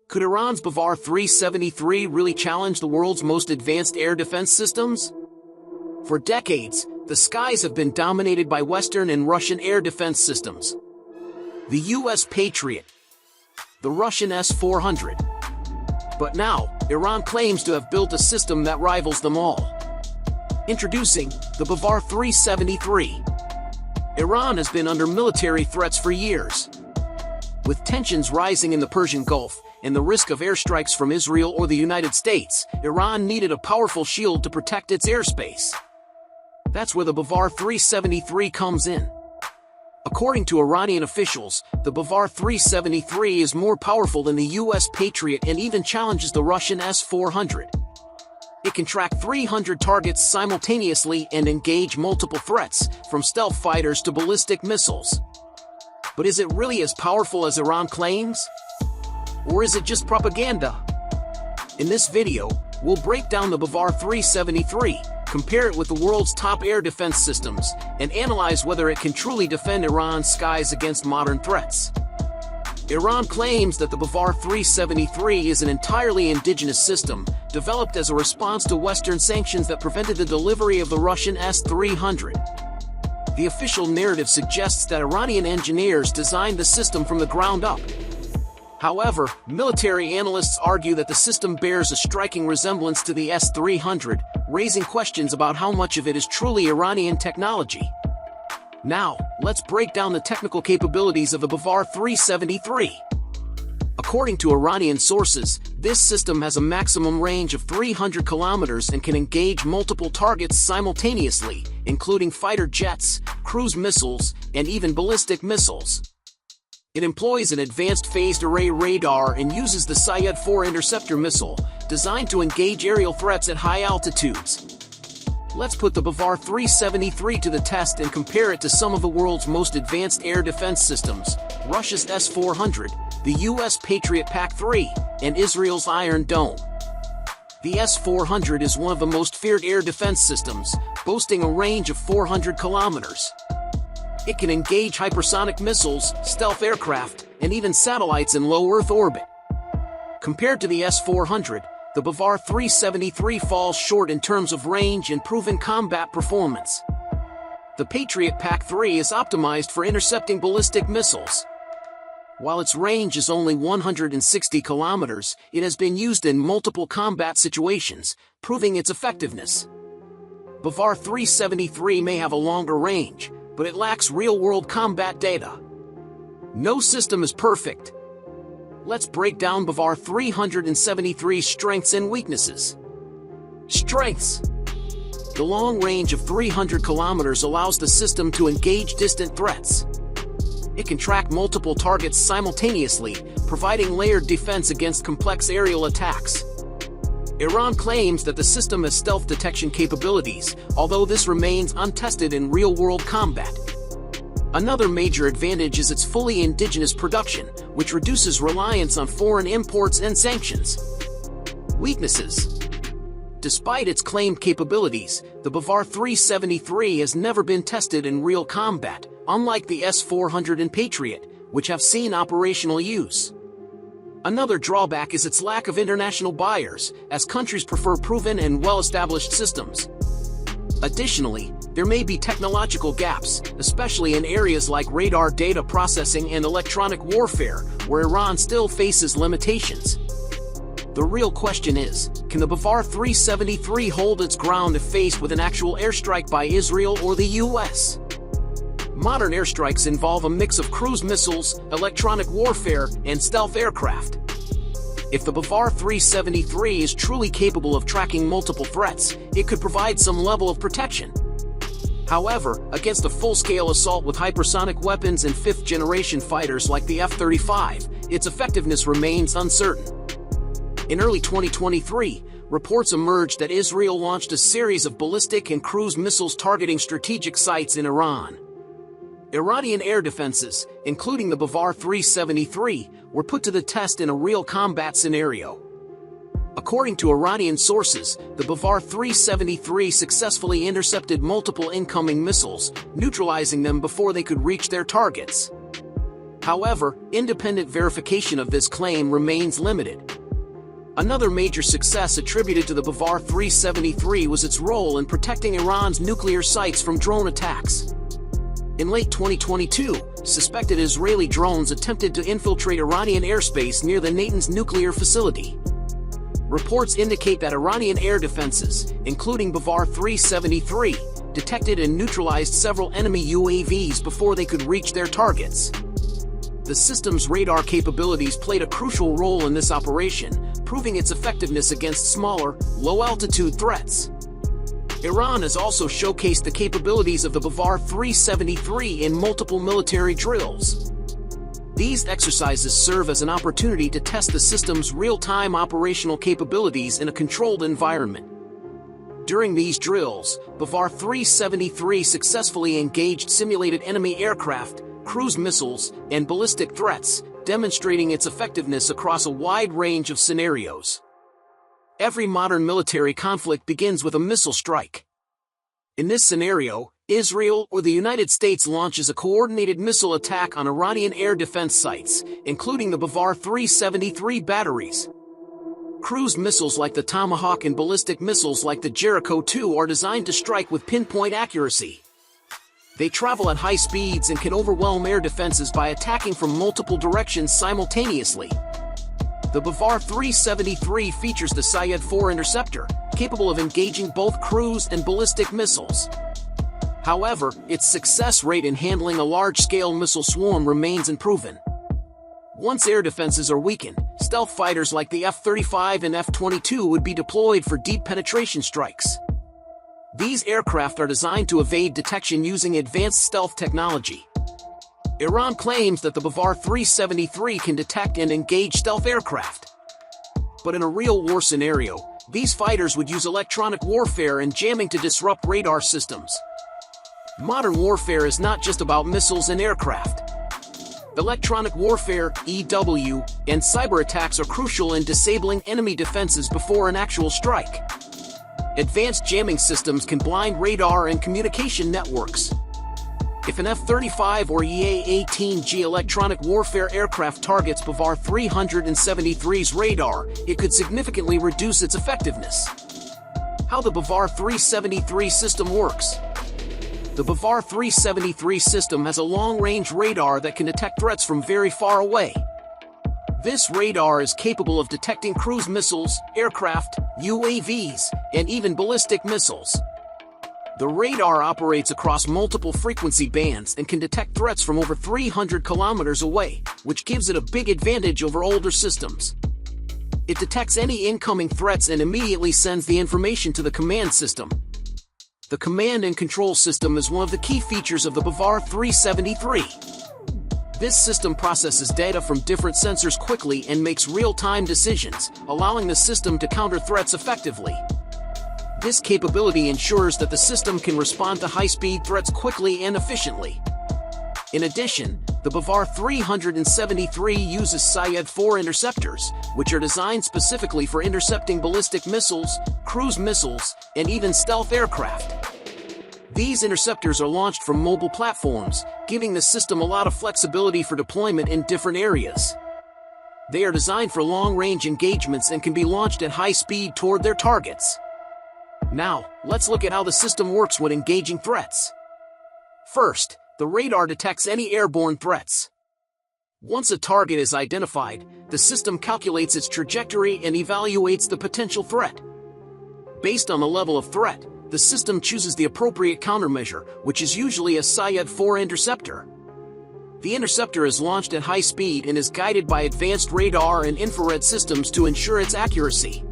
Could Iran's Bavar-373 really challenge the world's most advanced air defense systems? For decades, the skies have been dominated by Western and Russian air defense systems. The US Patriot, the Russian S-400. But now, Iran claims to have built a system that rivals them all. Introducing the Bavar-373. Iran has been under military threats for years. With tensions rising in the Persian Gulf and the risk of airstrikes from Israel or the United States, Iran needed a powerful shield to protect its airspace. That's where the Bavar-373 comes in. According to Iranian officials, the Bavar-373 is more powerful than the US Patriot and even challenges the Russian S-400. It can track 300 targets simultaneously and engage multiple threats, from stealth fighters to ballistic missiles. But is it really as powerful as Iran claims? Or is it just propaganda? In this video, we'll break down the Bavar-373, compare it with the world's top air defense systems, and analyze whether it can truly defend Iran's skies against modern threats. Iran claims that the Bavar-373 is an entirely indigenous system, developed as a response to Western sanctions that prevented the delivery of the Russian S-300. The official narrative suggests that Iranian engineers designed the system from the ground up. However, military analysts argue that the system bears a striking resemblance to the S-300, raising questions about how much of it is truly Iranian technology. Now, let's break down the technical capabilities of the Bavar-373. According to Iranian sources, this system has a maximum range of 300 kilometers and can engage multiple targets simultaneously, including fighter jets, cruise missiles, and even ballistic missiles. It employs an advanced phased array radar and uses the Sayed-4 interceptor missile, designed to engage aerial threats at high altitudes. Let's put the Bavar-373 to the test and compare it to some of the world's most advanced air defense systems: Russia's S-400, the US Patriot PAC-3, and Israel's Iron Dome. The S-400 is one of the most feared air defense systems, boasting a range of 400 kilometers. It can engage hypersonic missiles, stealth aircraft, and even satellites in low Earth orbit. Compared to the S-400, the Bavar-373 falls short in terms of range and proven combat performance. The Patriot PAC-3 is optimized for intercepting ballistic missiles. While its range is only 160 kilometers, it has been used in multiple combat situations, proving its effectiveness. Bavar-373 may have a longer range, but it lacks real-world combat data. No system is perfect. Let's break down Bavar-373's strengths and weaknesses. Strengths. The long range of 300 kilometers allows the system to engage distant threats. It can track multiple targets simultaneously, providing layered defense against complex aerial attacks. Iran claims that the system has stealth detection capabilities, although this remains untested in real-world combat. Another major advantage is its fully indigenous production, which reduces reliance on foreign imports and sanctions. Weaknesses. Despite its claimed capabilities, the Bavar-373 has never been tested in real combat, unlike the S-400 and Patriot, which have seen operational use. Another drawback is its lack of international buyers, as countries prefer proven and well-established systems. Additionally, there may be technological gaps, especially in areas like radar data processing and electronic warfare, where Iran still faces limitations. The real question is, can the Bavar-373 hold its ground if faced with an actual airstrike by Israel or the US? Modern airstrikes involve a mix of cruise missiles, electronic warfare, and stealth aircraft. If the Bavar-373 is truly capable of tracking multiple threats, it could provide some level of protection. However, against a full-scale assault with hypersonic weapons and fifth-generation fighters like the F-35, its effectiveness remains uncertain. In early 2023, reports emerged that Israel launched a series of ballistic and cruise missiles targeting strategic sites in Iran. Iranian air defenses, including the Bavar-373, were put to the test in a real combat scenario. According to Iranian sources, the Bavar-373 successfully intercepted multiple incoming missiles, neutralizing them before they could reach their targets. However, independent verification of this claim remains limited. Another major success attributed to the Bavar-373 was its role in protecting Iran's nuclear sites from drone attacks. In late 2022, suspected Israeli drones attempted to infiltrate Iranian airspace near the Natanz nuclear facility. Reports indicate that Iranian air defenses, including Bavar-373, detected and neutralized several enemy UAVs before they could reach their targets. The system's radar capabilities played a crucial role in this operation, proving its effectiveness against smaller, low-altitude threats. Iran has also showcased the capabilities of the Bavar-373 in multiple military drills. These exercises serve as an opportunity to test the system's real-time operational capabilities in a controlled environment. During these drills, Bavar-373 successfully engaged simulated enemy aircraft, cruise missiles, and ballistic threats, demonstrating its effectiveness across a wide range of scenarios. Every modern military conflict begins with a missile strike. In this scenario, Israel or the United States launches a coordinated missile attack on Iranian air defense sites, including the Bavar-373 batteries. Cruise missiles like the Tomahawk and ballistic missiles like the Jericho-2 are designed to strike with pinpoint accuracy. They travel at high speeds and can overwhelm air defenses by attacking from multiple directions simultaneously. The Bavar-373 features the S-400 interceptor, capable of engaging both cruise and ballistic missiles. However, its success rate in handling a large-scale missile swarm remains unproven. Once air defenses are weakened, stealth fighters like the F-35 and F-22 would be deployed for deep penetration strikes. These aircraft are designed to evade detection using advanced stealth technology. Iran claims that the Bavar-373 can detect and engage stealth aircraft. But in a real war scenario, these fighters would use electronic warfare and jamming to disrupt radar systems. Modern warfare is not just about missiles and aircraft. Electronic warfare, EW, and cyber attacks are crucial in disabling enemy defenses before an actual strike. Advanced jamming systems can blind radar and communication networks. If an F-35 or EA-18G electronic warfare aircraft targets Bavar-373's radar, it could significantly reduce its effectiveness. How the Bavar-373 system works. The Bavar-373 system has a long-range radar that can detect threats from very far away. This radar is capable of detecting cruise missiles, aircraft, UAVs, and even ballistic missiles. The radar operates across multiple frequency bands and can detect threats from over 300 kilometers away, which gives it a big advantage over older systems. It detects any incoming threats and immediately sends the information to the command system. The command and control system is one of the key features of the Bavar-373. This system processes data from different sensors quickly and makes real-time decisions, allowing the system to counter threats effectively. This capability ensures that the system can respond to high-speed threats quickly and efficiently. In addition, the Bavar-373 uses S-400 interceptors, which are designed specifically for intercepting ballistic missiles, cruise missiles, and even stealth aircraft. These interceptors are launched from mobile platforms, giving the system a lot of flexibility for deployment in different areas. They are designed for long-range engagements and can be launched at high speed toward their targets. Now, let's look at how the system works when engaging threats. First, the radar detects any airborne threats. Once a target is identified, the system calculates its trajectory and evaluates the potential threat. Based on the level of threat, the system chooses the appropriate countermeasure, which is usually a S-400 interceptor. The interceptor is launched at high speed and is guided by advanced radar and infrared systems to ensure its accuracy.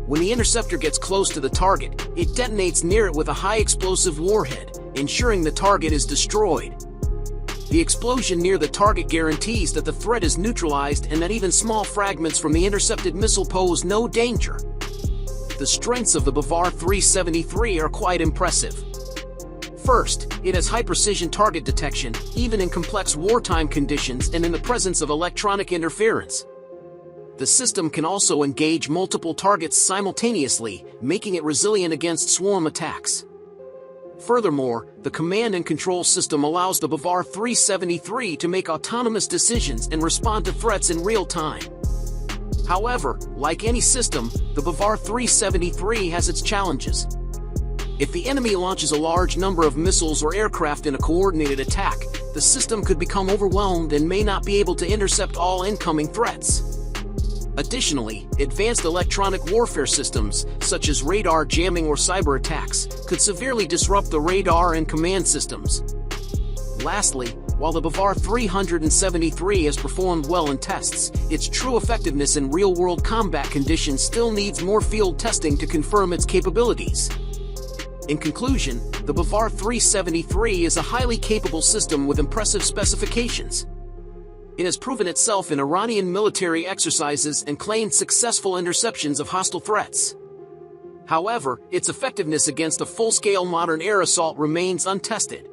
When the interceptor gets close to the target, it detonates near it with a high-explosive warhead, ensuring the target is destroyed. The explosion near the target guarantees that the threat is neutralized and that even small fragments from the intercepted missile pose no danger. The strengths of the Bavar-373 are quite impressive. First, it has high-precision target detection, even in complex wartime conditions and in the presence of electronic interference. The system can also engage multiple targets simultaneously, making it resilient against swarm attacks. Furthermore, the command and control system allows the Bavar-373 to make autonomous decisions and respond to threats in real time. However, like any system, the Bavar-373 has its challenges. If the enemy launches a large number of missiles or aircraft in a coordinated attack, the system could become overwhelmed and may not be able to intercept all incoming threats. Additionally, advanced electronic warfare systems, such as radar jamming or cyber attacks, could severely disrupt the radar and command systems. Lastly, while the Bavar-373 has performed well in tests, its true effectiveness in real-world combat conditions still needs more field testing to confirm its capabilities. In conclusion, the Bavar-373 is a highly capable system with impressive specifications. It has proven itself in Iranian military exercises and claimed successful interceptions of hostile threats. However, its effectiveness against a full-scale modern air assault remains untested.